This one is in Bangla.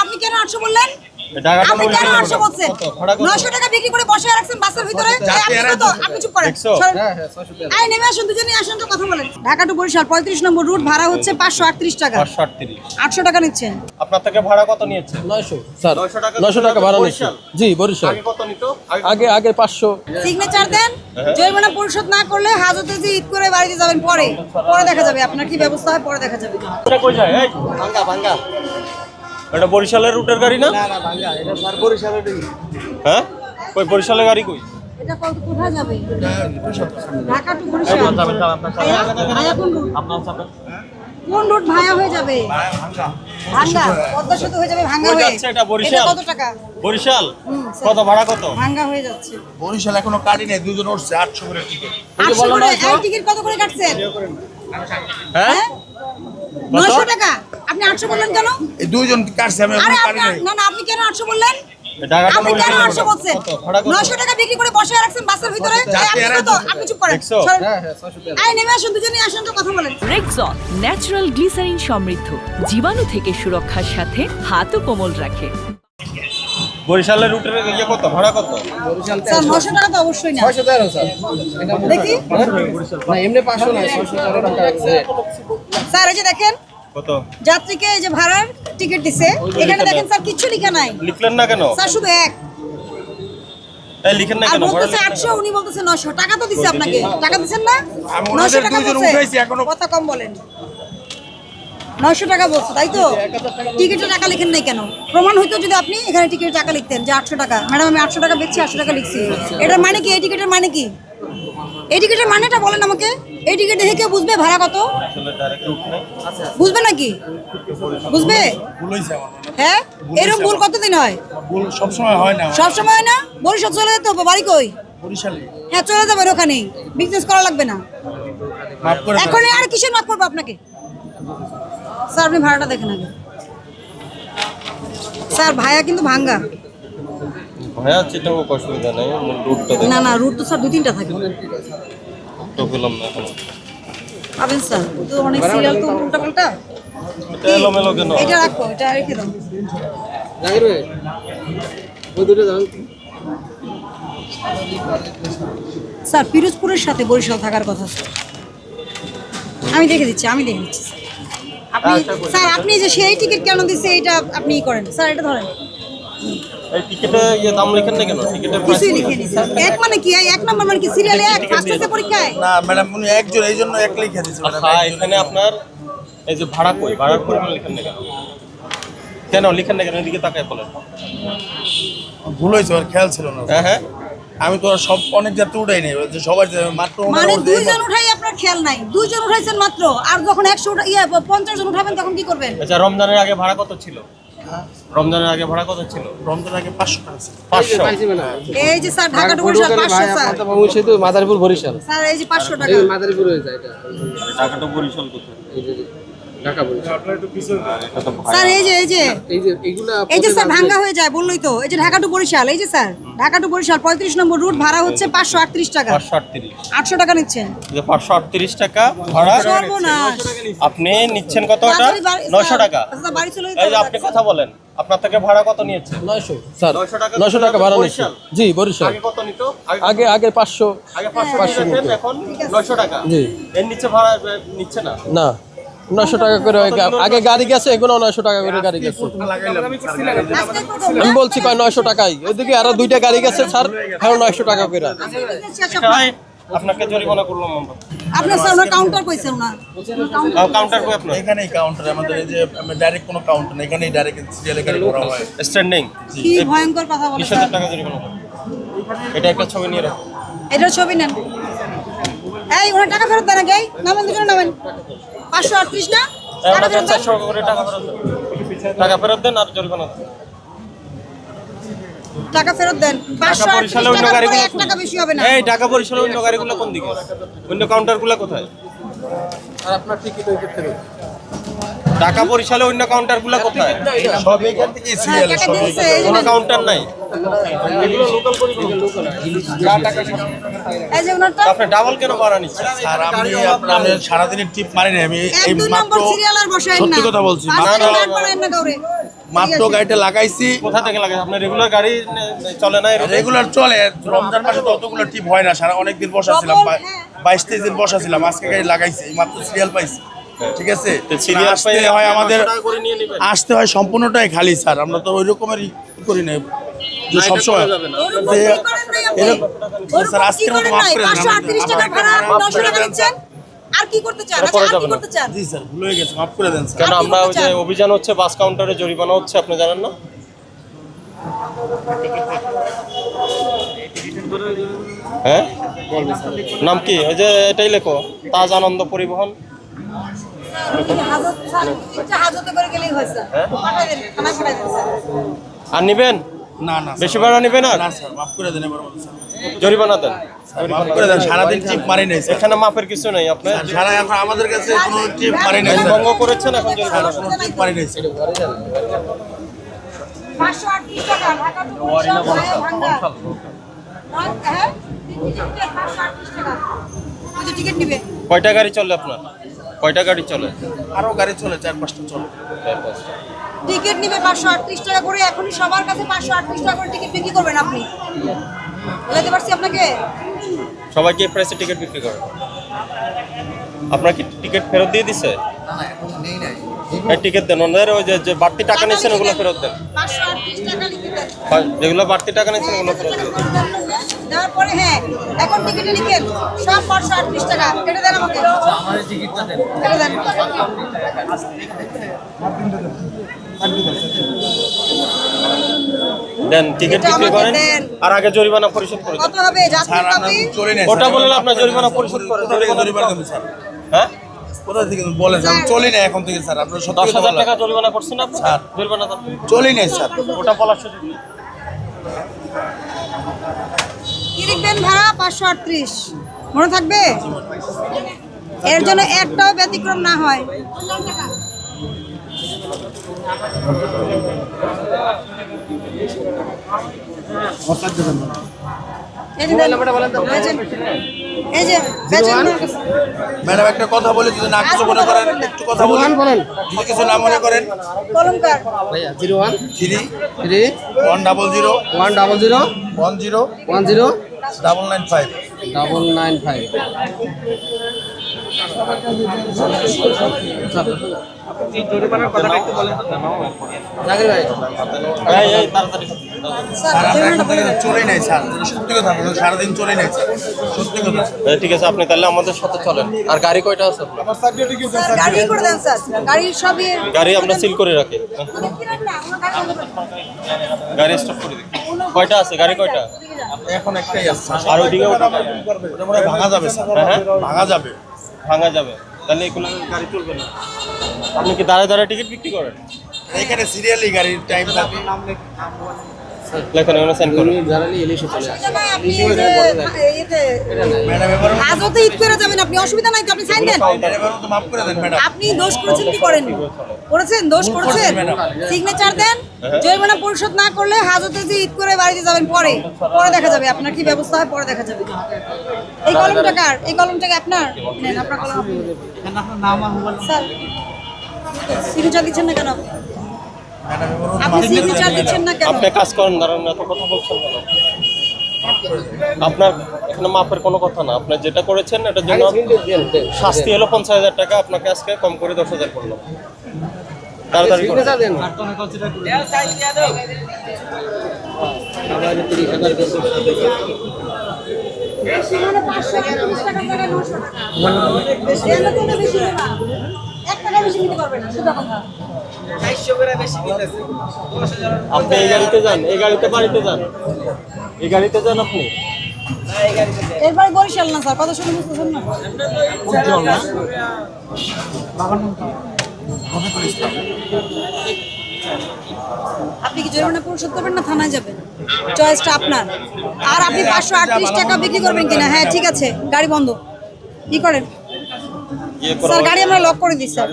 আপনি কেন 800 বললেন? আপনি কেন 800 বলছেন? 900 টাকা বিক্রি করে বসে রাখছেন বাসের ভিতরে। আপনি চুপ করেন। এই নেমে আসুন, দুজনেই আসুন তো কথা বলেন। Dhaka to Barishal 35 number root ভাড়া হচ্ছে 538 টাকা। 800 টাকা নিচ্ছেন। আপনার থেকে ভাড়া কত নিয়েছে? 900 স্যার। 900 টাকা ভাড়া নিচ্ছি। জি বরিশাল। আগে কত নিত? আগে 500। সিগনেচার দেন, জরিমানা পরিশোধ না করলে হাজতে যে ঈদ করে বাড়িতে যাবেন পরে দেখা যাবে আপনার কি ব্যবস্থা হয়, পরে দেখা যাবে। এটা কই যায়? এই ভাঙ্গা এটা বরিশালের রুটের গাড়ি না? না ভাঙ্গা, এটা স্যার বরিশালের গাড়ি। হ্যাঁ কই বরিশালের গাড়ি কই? এটা কোথায় যাবে? ঢাকা টু বরিশাল। কোন রুট ভাঙা হয়ে যাবে? ভাঙ্গা পদ্মা সেতু হয়ে যাবে, ভাঙ্গা হয়ে যাচ্ছে। এটা বরিশাল। কত টাকা? বরিশাল কত ভাড়া কত? ভাঙ্গা হয়ে যাচ্ছে। বরিশাল এখনো কাটি নাই, দুজন উঠছে 800 করে টিকিট। 800 করে এই টিকিট কত করে কাটছেন? হ্যাঁ 900 টাকা। আপনি 800 বললেন কেন? এই দুইজন কাটছে, আমি এখনো কাটি নাই। না আপনি কেন 800 বললেন? আপনি কেন 800 বলছেন? 900 টাকা বিক্রি করে বসে রাখছেন বাসের ভিতরে। আপনি চুপ করেন। এই নেমে আসুন, দুজনেই আসুন তো কথা বলেন। রেক্সন ন্যাচারাল গ্লিসারিন সমৃদ্ধ, জীবাণু থেকে সুরক্ষার সাথে হাতও কোমল রাখে। বরিশালের রুটের ইয়ে কত ভাড়া কত? স্যার 900 টাকা তো অবশ্যই না। 613 স্যার। এটা দেখি না এমনি 500 না, 613 টাকা আছে। স্যার এই যে দেখেন কত যাত্রীকে এই যে ভাড়ার টিকিট দিছে, এখানে দেখেন স্যার কিছু লেখা নাই। লিখলেন না কেন? স্যার শুধু এক এই লিখেন না আর কেন? বলতেছে 800, উনি বলতেছে 900 টাকা তো দিছে আপনাকে। টাকা দিবেন না? আমি 900 ওনাদের টাকা দুইজন বলছে। উঠাইছি, এখনো কথা কম বলেন। 900 টাকা বলছে তাই তো? টিকিটের টাকা লিখেন নাই কেন? প্রমাণ হইতো যদি আপনি এখানে টিকিটের টাকা লিখতেন যে 800 টাকা। ম্যাডাম আমি 800 টাকা বেচছি, 800 টাকা লিখছি। এটার মানে কি? এই টিকিটের মানে কি? এই টিকিটের মানেটা বলেন আমাকে। এই টিকিট দেখে কেউ বুঝবে ভাড়া কত? আসলে ডাইরেক্ট রুট নাই। বুঝবে নাকি? বুঝবে? ভুল হইছে আমার মনে হয়। হ্যাঁ এরকম ভুল কতদিন হয়? ভুল সব সময় হয় না। সব সময় হয় না। বরিশাল চলে যেতে হবে, বাড়ি কই? বরিশালে হ্যাঁ চলে যাবেন ওখানে, বিজনেস করা লাগবে না। মাফ করে দাও। এখন আর কিসের মাফ করবো আপনাকে? স্যার আপনি ভাড়াটা দেখেন আগে। স্যার ভাইয়া কিন্তু ভাঙ্গা। ভাইয়া চিন্তা করো, অসুবিধা নেই। রুটটা দেখ। না রুট তো স্যার 2-3টা থাকে। তো পেলাম না এখন। পাবেন স্যার, তো অনেক সিরিয়াল তো উল্টা পাল্টা। এটা এলোমেলো কেন? এটা রাখো, এটা রেখে দাও। জাহির ভাই ওই দুটো দাও। স্যার পিরোজপুরের সাথে বরিশাল থাকার কথা স্যার। আমি দেখে দিচ্ছি আপনি স্যার আপনি যে সেই টিকিট কেন দিচ্ছে এটা আপনি করেন স্যার। এটা ধরেন, এই টিকেটে ইয়ে দাম লিখেন না কেন? টিকেটের প্রাইস কিছুই লিখে নি স্যার। এক মানে কি? এক নাম্বার মানে কি? সিরিয়ালে এক, ফার্স্ট হচ্ছে পরীক্ষায়। না ম্যাডাম, উনি একজন, এই জন্য এক লিখে দিয়েছে ম্যাডাম। হ্যাঁ এখানে আপনার এই যে ভাড়া কই, ভাড়ার পরিমাণ লিখেন না কেন? কেন লিখেন না কেন? এদিকে তাকায় বলেন। ভুল হয়েছে, ওর খেয়াল ছিল না। হ্যাঁ আমি তো আর সব অনেক যাত্রী উঠাই নাই, যে সবার মাত্র মানে দুইজন উঠাই আপনার খেয়াল নাই। দুইজন উঠাইছেন মাত্র, আর যখন 50 জন উঠাবেন তখন কি করবেন? আচ্ছা রমজানের আগে ভাড়া কত ছিল? রমজানের আগে ভাড়া কত ছিল? রমজান আগে 500 টাকা ছিল। 500। এই যে sir Dhaka to Barishal 500 sir. সেতু মাদারীপুর বরিশাল। স্যার এই যে 500 টাকা। এই মাদারীপুর হয়ে যায় এটা। ঢাকা টু বরিশাল কোথায়? এই যে ঢাকা বরিশাল। এটা তো স্যার এই যে এইগুলা এই যে স্যার ভাঙ্গা হয়ে যায় বললই তো। এই যে ঢাকা টু বরিশাল, এই যে sir Dhaka to Barishal 35 number root ভাড়া হচ্ছে 538 টাকা। 538। 800 টাকা নিচ্ছেন। যে 538 টাকা ভাড়া সর্বনাশ। আপনি নিচ্ছেন কত? এটা 900 টাকা। আচ্ছা বাড়ি চলে এই যে আপনি কথা বলেন, আপনার থেকে ভাড়া কত নিয়েছে? 900 স্যার। 900 টাকা ভাড়া নিচ্ছি। বরিশাল? জি বরিশাল। আগে কত নিত? আগে 500। আগে 500 নিতেন, এখন 900 টাকা। জি। এর নিচে ভাড়া নিচ্ছে না? না 900 টাকা করে আগে গাড়ি গেছে, এগুলো 900 টাকা করে গাড়ি গেছে। আমি বলছি কয় 900 টাকাই। ওইদিকে আরো 2টা গাড়ি গেছে স্যার, হ্যাঁ 900 টাকা করে। আপনাকে জরিমানা করলাম আমরা। আপনার স্যার ওনার কাউন্টার কইছে ওনার। কাউন্টার কই আপনার? এখানেই কাউন্টার আমাদের, এই যে ডাইরেক্ট কোনো কাউন্টার না, এখানেই ডাইরেক্ট সিরিয়ালে গাড়ি করা হয়। স্ট্যান্ডিং। কি ভয়ঙ্কর কথা বলে 20,000 টাকা জরিমানা। এটা একটা ছবি নিয়ে রাখো। এটার ছবি নেন। এই ওনার টাকা ফেরত দেন আগে। নামেন দুজন নামেন। 538 না? টাকা ফেরত দেন। 400 করে টাকা ফেরত দেন। টাকা ফেরত দেন আর জরিমানা দেন। টাকা ফেরত দেন। 538 টাকা করে 1 টাকা বেশি হবে না। এই ঢাকা বরিশালের অন্য গাড়িগুলো কোন দিকে? অন্য কাউন্টারগুলো কোথায়? আর আপনার টিকিট ওই ক্ষেত্রে ঢাকা বরিশালে অন্য কাউন্টারগুলো কোথায়? সব এখান থেকে হ্যাঁ, সিরিয়ালে টাকা সব দিয়েছে, এই কোনো জন্য। কাউন্টার নাই। এই যে ওনারটা আপনি ডাবল কেন ভাড়া নিচ্ছেন? আর আমি সারাদিনের টিপ মারি না আমি এই 1-2 মাত্র নম্বর সিরিয়াল আর বসাইন না। সত্যি কথা বলছি, 5 মাত্র- টাকা বাড়ায়েন না কাউরে। মাত্র গাড়িটা লাগাইছি কোথা থেকে লাগে? আপনার রেগুলার গাড়ি চলে না এরকম? রেগুলার চলে। রমজান মাসে তো অতগুলো টিপ হয় না, সারা অনেক দিন বসা ছিলাম, হ্যাঁ। 22-23 দিন বসা ছিলাম। আজকে গাড়ি লাগাইছি, এই মাত্র সিরিয়াল পাইছি, ঠিক আছে। তো সিরিয়াল আসতে হয় আমাদের, 900 টাকা করে নিয়ে নেবেন। আসতে হয় সম্পূর্ণটাই খালি স্যার। আমরা তো ওই রকমেরই করি না যে না, এটা সবসময় করা যাবে না। ওরকম যে কি করেন নাই আপনি? এরকম- স্যার, ওরকম আজকে কি করেন মাফ নাই? করে দেন। 538 টাকা ভাড়া, মাফ 900 করে টাকা দেন, নিচ্ছেন। আর কি করতে চান? এটা আচ্ছা, করা আর যাবে কি না। করতে চান? জি স্যার, ভুল হয়ে গেছে, মাফ করে দেন স্যার। কেন আর কি আমরা ওই করতে যে চান? অভিযান হচ্ছে, বাস কাউন্টারে জরিমানা হচ্ছে, আপনি জানেন না? হ্যাঁ, নাম কি? ওই যে এটাই লেখো, তাজ আনন্দ পরিবহন। হাজত স্যার, তিনটা হাজতে করে গেলেই হয় স্যার। পাঠাই দেন, থানায় পাঠাই দেন স্যার। আর নিবেন? না না বেশি ভাড়া নিবেন? আর না স্যার, মাফ করে দেন এবার স্যার। জরিমানা দেন। মাফ করে দেন, সারাদিন টিপ মারি নাই স্যার। এখানে মাপের কিছু নেই। আপনার সারা এখন আমাদের কাছে কোনো টিপ মারি নাই আইন স্যার। ভঙ্গ করেছেন, এখন জরিমানা দেন। কোনো টিপ মারি নাই স্যার। 538 টাকা ঢাকা টু বরিশাল ভায়া ভাঙ্গা। হ্যাঁ? 538 টাকা। ওই যে টিকিট নিবে। কয়টা গাড়ি চলে আপনার? কয়টা গাড়ি চলে? আরো গাড়ি চলে, 4-5টা চলে। টিকিট নিবে 538 টাকা করে। এখনই সবার কাছে 538 টাকা করে টিকিট বিক্রি করবেন আপনি। বলতে পারছি আপনাকে? সবাই কি প্রাইসে টিকিট বিক্রি করে? আপনার কি টিকিট ফেরত দিয়ে দিছে? এই টিকিট দেন, ওনাদের ওই যে বাড়তি টাকা নিচ্ছেন ওগুলো ফেরত দেন। 538 টাকা লিখে দেন। হয়, যেগুলো বাড়তি টাকা নিচ্ছেন ওগুলো ফেরত দেন। দেওয়ার পরে হ্যাঁ, এখন টিকিটে লিখেন সব 538 টাকা। এটা দেন আমাকে। এটা দেন। দেন টিকিট এটা বিক্রি আমাকে করেন, দেন। আর আগে জরিমানা পরিশোধ করে দেন। কত হবে যাত্রী স্যার আমরা কপি? চলে নাই ওটা স্যার। বললে আপনার জরিমানা পরিশোধ করে কোথা থেকে জরিমানা দেবেন স্যার? হ্যাঁ, কোথা থেকে বলেন স্যার? আমি চলি না এখন থেকে স্যার। আপনার সত্যি 10,000 কথা টাকা বলেন। জরিমানা করছেন আপনি? স্যার। জরিমানা দেন। চলি নাই স্যার। ওটা বলার সুযোগ নেই। কি লিখবেন ভাড়া? 538 মনে থাকবে? এর জন্য একটাও ব্যতিক্রম না হয়। এই যে দেন। এই যে বেচেন না। ম্যাডাম একটা কথা বলি, যদি না কিছু মনে করেন, একটু কথা বলেন। যদি কিছু না মনে করেন, কলমকার 3 100 10 995। এই তাড়াতাড়ি। স্যার স্যার আমরা জরিমানা এখন বলে থেকে দেন। চলি নাই স্যার। সত্যি কথা বলুন, সারাদিন চলি নাই স্যার। সত্যি কথা স্যার। ঠিক আছে, আপনি তাহলে আমাদের সাথে চলেন। আর গাড়ি কয়টা আছে আপনার? স্যার গাড়ি করে দেন স্যার। গাড়ির সবই গাড়ি আমরা সিল করে রাখি। মানে কি রাখলা? আমার গাড়ি বন্ধ করে দেন। গাড়ি স্টপ করে দিই। কয়টা আছে? গাড়ি কয়টা? এখন একটাই আছে স্যার। আর ওইদিকে ওটা মনে হয় ভাঙা যাবে স্যার। হ্যাঁ? ভাঙা যাবে। ভাঙা যাবে, তাহলে এগুলো গাড়ি চলবে না। আপনি কি দাঁড়ায় দাঁড়ায় টিকিট বিক্রি করেন? এখানে সিরিয়ালি গাড়ির টাইম থাকে। লেখেন, এখানে সাইন করুন। অসুবিধা নাই, আপনি এই যে এতে ম্যাডাম এবার আজও ঈদ করে যাবেন আপনি, অসুবিধা নাই তো, আপনি সাইন দেন। এবার তো মাফ করে দেন ম্যাডাম। আপনি দোষ করেছেন কি করেন? করেছেন, দোষ করেছেন। সিগনেচার দেন। জরিমানা পরিশোধ না করলে হাজতে যে ঈদ করে বাড়িতে যাবেন, পরে পরে দেখা যাবে আপনার কি ব্যবস্থা হয়, পরে দেখা যাবে। এই কলমটা কার? এই কলমটা কি আপনার? নেন আপনার কলম আপনি। স্যার সিগনেচার দিচ্ছেন না কেন? ম্যাডাম এবার আপনি সিগনেচার দিচ্ছেন না কেন? আপনি কাজ করেন, দাঁড়ান, এত কথা বলছেন কেন? আপনার এখানে মাপের কোনো কথা না। আপনি যেটা করেছেন এটার জন্য শাস্তি হলো 50,000 টাকা। আপনাকে আজকে কম করে 10,000 করলাম। তাড়াতাড়ি করুন। বেশি হলে 530 টাকা করে 900 টাকা। বেশি হলে তো বেশি নেবা। 1 টাকা বেশি নিতে পারবেন না, সোজা কথা। আপনি এই গাড়িতে যান, এই গাড়িতে বাড়িতে যান, এই গাড়িতে যান আপনি। এরপরে বরিশাল না স্যার, কথা শুনে বুঝতেছেন না? আপনি কি জরিমানা পরিশোধ করবেন না থানায় যাবেন? চয়েসটা আপনার। আর আপনি 538 টাকা বিক্রি করবেন কিনা? হ্যাঁ ঠিক আছে, গাড়ি বন্ধ। কি করেন ইয়ে করো। স্যার? গাড়ি আমরা লক করে দিই স্যার।